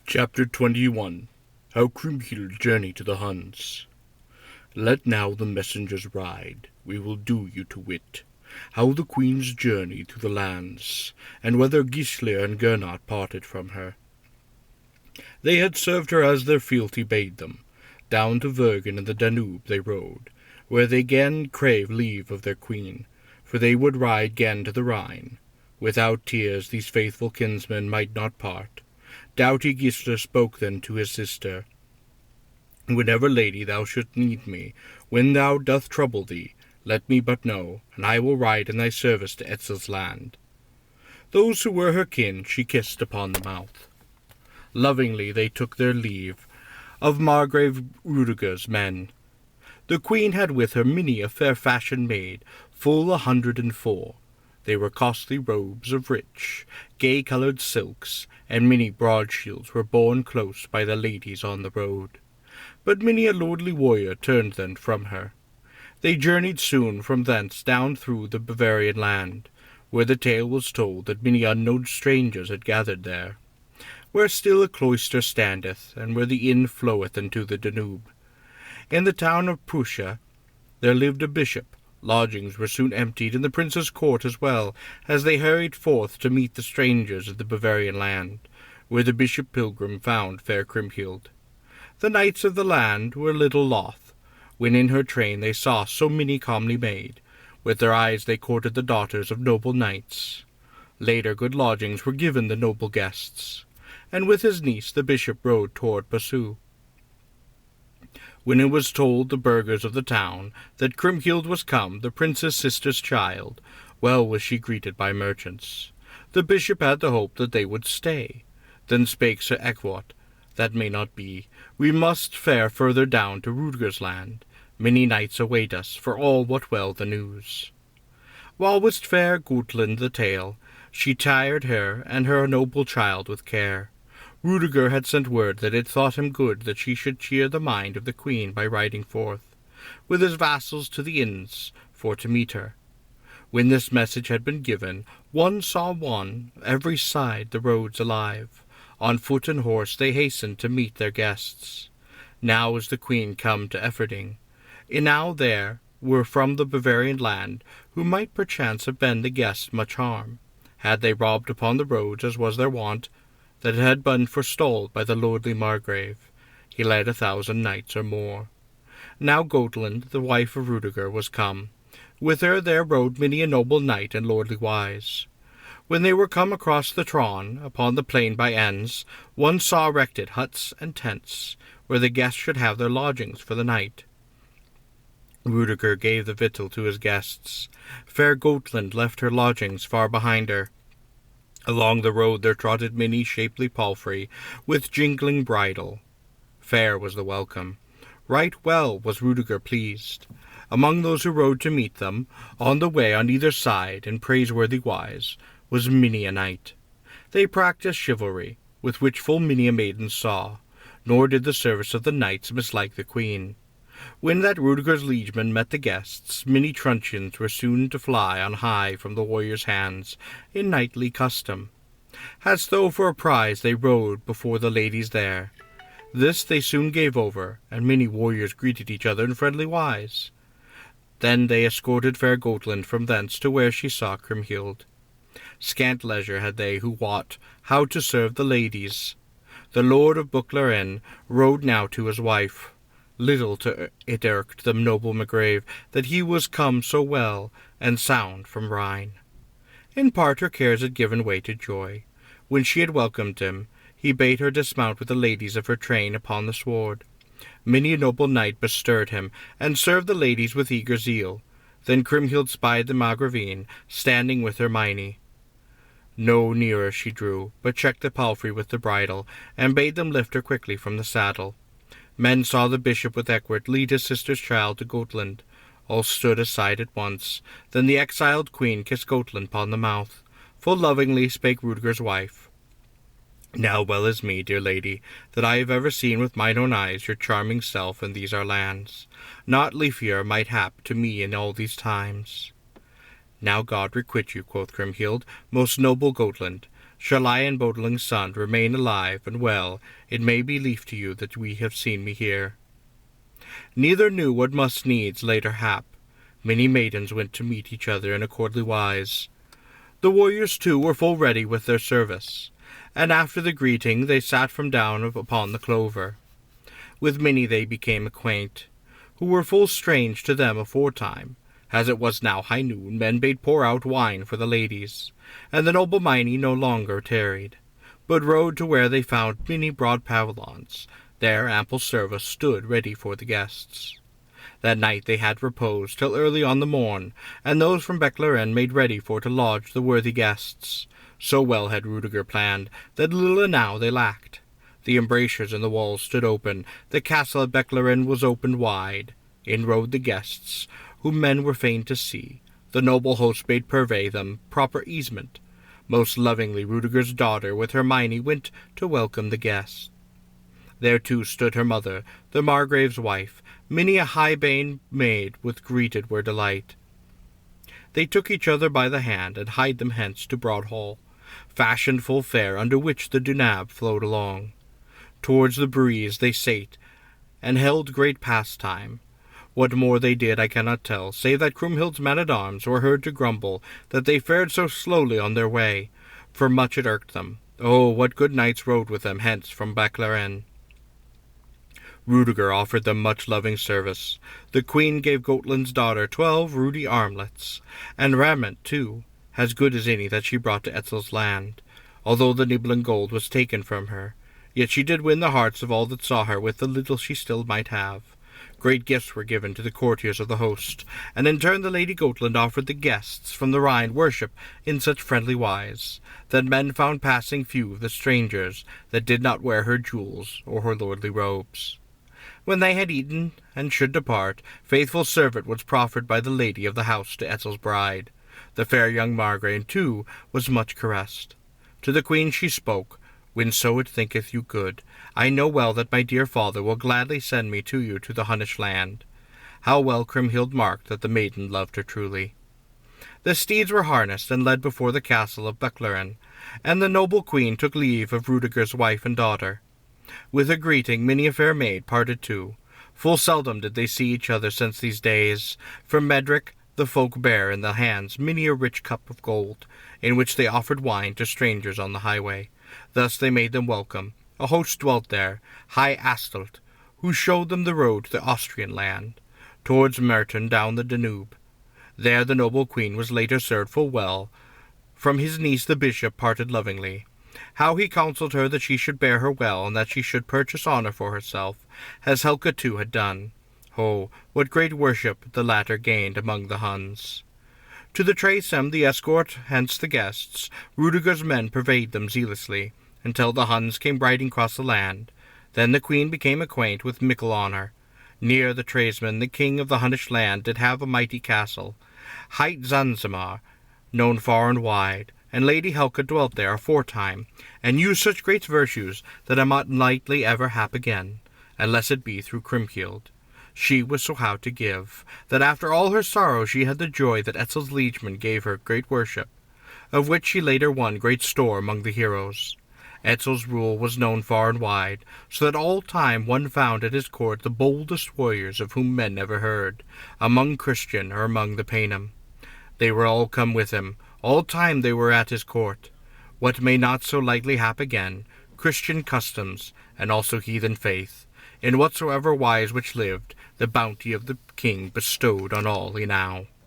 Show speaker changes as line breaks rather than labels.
Chapter 21. How Krimhield journeyed to the Huns. Let now the messengers ride, we will do you to wit, how the queen's journey through the lands, and whether Gisle and Gernot parted from her. They had served her as their fealty bade them. Down to Vergen and the Danube they rode, where they 'gan crave leave of their queen, for they would ride 'gan to the Rhine. Without tears these faithful kinsmen might not part. Doughty Gisle spoke then to his sister, Whenever, lady, thou shouldst need me, when thou doth trouble thee, let me but know, and I will ride in thy service to Etzel's land. Those who were her kin she kissed upon the mouth. Lovingly they took their leave of Margrave Rudiger's men. The queen had with her many a fair fashion maid, full 104. They were costly robes of rich, gay-coloured silks, and many broad shields were borne close by the ladies on the road. But many a lordly warrior turned then from her. They journeyed soon from thence down through the Bavarian land, where the tale was told that many unknown strangers had gathered there, where still a cloister standeth, and where the Inn floweth into the Danube. In the town of Prussia there lived a bishop. Lodgings were soon emptied in the prince's court as well, as they hurried forth to meet the strangers of the Bavarian land, where the bishop pilgrim found fair Krimhield. The knights of the land were little loth, when in her train they saw so many comely maid. With their eyes they courted the daughters of noble knights. Later good lodgings were given the noble guests, and with his niece the bishop rode toward Passau. When it was told the burghers of the town that Krimhield was come, the prince's sister's child, well was she greeted by merchants. The bishop had the hope that they would stay. Then spake Sir Eckwart, that may not be. We must fare further down to Rudiger's land. Many knights await us, for all wot well the news. While wist fair Gutlind the tale, she tired her and her noble child with care. Rudiger had sent word that it thought him good that she should cheer the mind of the queen by riding forth, with his vassals to the inns, for to meet her. When this message had been given, one saw one, every side the roads alive. On foot and horse they hastened to meet their guests. Now is the queen come to Efferding. Enow there were from the Bavarian land, who might perchance have been the guests much harm, had they robbed upon the roads, as was their wont, that had been forestalled by the lordly Margrave. He led 1,000 knights or more. Now Gotelind, the wife of Rudiger, was come. With her there rode many a noble knight and lordly wise. When they were come across the Tron, upon the plain by Enns, one saw erected huts and tents, where the guests should have their lodgings for the night. Rudiger gave the victual to his guests. Fair Gotelind left her lodgings far behind her. Along the road there trotted many shapely palfrey, with jingling bridle. Fair was the welcome. Right well was Rudiger pleased. Among those who rode to meet them, on the way on either side, in praiseworthy wise, was many a knight. They practised chivalry, with which full many a maiden saw, nor did the service of the knights mislike the queen. When that Rudiger's liegemen met the guests, many truncheons were soon to fly on high from the warriors' hands, in knightly custom. As though for a prize they rode before the ladies there. This they soon gave over, and many warriors greeted each other in friendly wise. Then they escorted fair Gotelind from thence to where she saw Krimhield. Scant leisure had they who wot how to serve the ladies. The lord of Bucklarin rode now to his wife. Little it irked the noble Margrave that he was come so well and sound from Rhine. In part her cares had given way to joy. When she had welcomed him, he bade her dismount with the ladies of her train upon the sward. Many a noble knight bestirred him, and served the ladies with eager zeal. Then Krimhild spied the Margravine, standing with her Miney. No nearer she drew, but checked the palfrey with the bridle, and bade them lift her quickly from the saddle. Men saw the bishop with Eckwart lead his sister's child to Gotelind. All stood aside at once. Then the exiled queen kissed Gotelind upon the mouth. Full lovingly spake Rudiger's wife. Now well is me, dear lady, that I have ever seen with mine own eyes your charming self in these our lands. Naught liefer might hap to me in all these times. Now God requite you, quoth Krimhield, most noble Gotelind. Shall I and Bodling's son remain alive and well, it may be lief to you that we have seen me here. Neither knew what must needs later hap. Many maidens went to meet each other in a courtly wise. The warriors too were full ready with their service, and after the greeting they sat from down upon the clover. With many they became acquaint, who were full strange to them aforetime. As it was now high noon, men bade pour out wine for the ladies, and the noble miney no longer tarried, but rode to where they found many broad pavilions. There ample service stood ready for the guests. That night they had repose till early on the morn, and those from Bechlaren made ready for to lodge the worthy guests. So well had Rudiger planned, that little enow they lacked. The embrasures in the walls stood open, the castle at Bechlaren was opened wide. In rode the guests, whom men were fain to see. The noble host bade purvey them proper easement. Most lovingly Rudiger's daughter with her miney went to welcome the guests. There too stood her mother, the Margrave's wife, many a high-bane maid with greeted were delight. They took each other by the hand, and hied them hence to Broad Hall, fashioned full fair, under which the Dunab flowed along. Towards the breeze they sate, and held great pastime. What more they did I cannot tell, save that Krimhild's men-at-arms were heard to grumble that they fared so slowly on their way, for much it irked them. Oh, what good knights rode with them hence from Bechlaren! Rudiger offered them much loving service. The queen gave Gotland's daughter 12 ruddy armlets, and raiment too, as good as any that she brought to Etzel's land. Although the Nibelung gold was taken from her, yet she did win the hearts of all that saw her with the little she still might have. Great gifts were given to the courtiers of the host, and in turn the Lady Gotland offered the guests from the Rhine worship in such friendly wise, that men found passing few of the strangers that did not wear her jewels or her lordly robes. When they had eaten and should depart, faithful servant was proffered by the lady of the house to Etzel's bride. The fair young Margrave, too, was much caressed. To the queen she spoke, "Whenso it thinketh you good, I know well that my dear father will gladly send me to you to the Hunnish land." How well Krimhield marked that the maiden loved her truly. The steeds were harnessed and led before the castle of Bechlaren, and the noble queen took leave of Rudiger's wife and daughter. With a greeting many a fair maid parted too. Full seldom did they see each other since these days. From Medric the folk bare in the hands many a rich cup of gold, in which they offered wine to strangers on the highway. Thus they made them welcome. A host dwelt there, high Astelt, who showed them the road to the Austrian land, towards Merton down the Danube. There the noble queen was later served full well. From his niece the bishop parted lovingly. How he counselled her that she should bear her well, and that she should purchase honour for herself, as Helga too had done. Oh, what great worship the latter gained among the Huns! To the Tracem, the escort, hence the guests, Rudiger's men purveyed them zealously, until the Huns came riding across the land. Then the queen became acquaint with mickle honour. Near the tradesmen, the king of the Hunnish land did have a mighty castle, hight Zanzibar, known far and wide, and Lady Helga dwelt there aforetime, and used such great virtues that it might lightly ever hap again, unless it be through Krimhield. She was so how to give, that after all her sorrow she had the joy that Etzel's liegemen gave her great worship, of which she later won great store among the heroes. Etzel's rule was known far and wide, so that all time one found at his court the boldest warriors of whom men never heard, among Christian or among the Paynim. They were all come with him, all time they were at his court. What may not so lightly hap again, Christian customs, and also heathen faith, in whatsoever wise which lived, the bounty of the king bestowed on all enow.